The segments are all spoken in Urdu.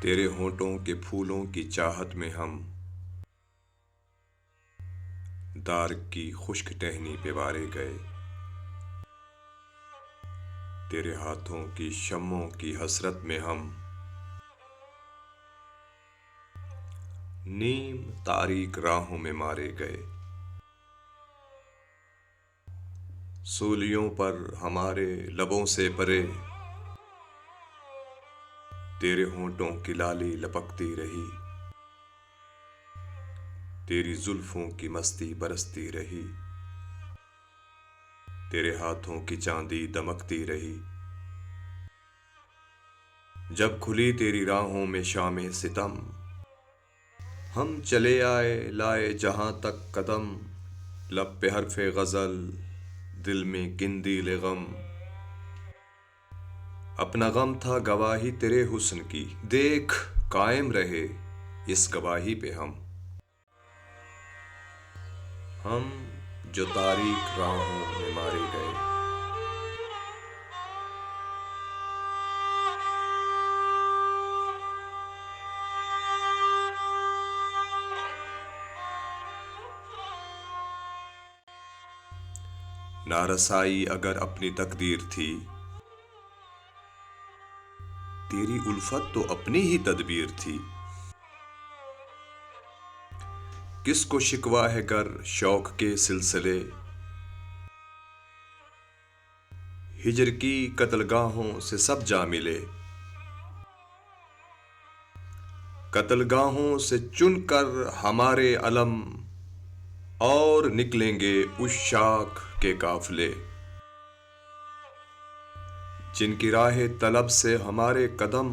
تیرے ہونٹوں کے پھولوں کی چاہت میں ہم دار کی خشک ٹہنی پہ وارے گئے، تیرے ہاتھوں کی شمعوں کی حسرت میں ہم نیم تاریک راہوں میں مارے گئے، سولیوں پر ہمارے لبوں سے پرے تیرے ہونٹوں کی لالی لپکتی رہی، تیری زلفوں کی مستی برستی رہی، تیرے ہاتھوں کی چاندی دمکتی رہی، جب کھلی تیری راہوں میں شام ستم ہم چلے آئے لائے جہاں تک قدم، لب پہ حرف غزل دل میں قندیل غم، اپنا غم تھا گواہی تیرے حسن کی، دیکھ قائم رہے اس گواہی پہ ہم جو تاریک راہوں میں مارے گئے۔ نارسائی اگر اپنی تقدیر تھی، تیری الفت تو اپنی ہی تدبیر تھی، کس کو شکوہ ہے گر شوق کے سلسلے، ہجر کی قتل گاہوں سے سب جا ملے، قتل گاہوں سے چن کر ہمارے علم اور نکلیں گے عشاق کے قافلے، جن کی راہ طلب سے ہمارے قدم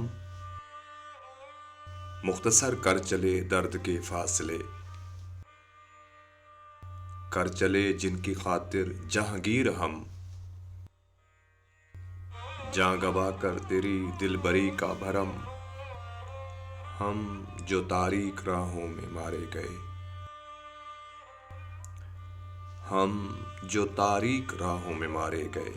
مختصر کر چلے درد کے فاصلے، کر چلے جن کی خاطر جہانگیر ہم، جاں گوا کر تیری دل بری کا بھرم، ہم جو تاریک راہوں میں مارے گئے، ہم جو تاریک راہوں میں مارے گئے،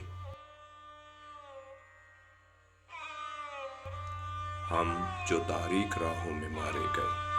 ہم جو تاریک راہوں میں مارے گئے۔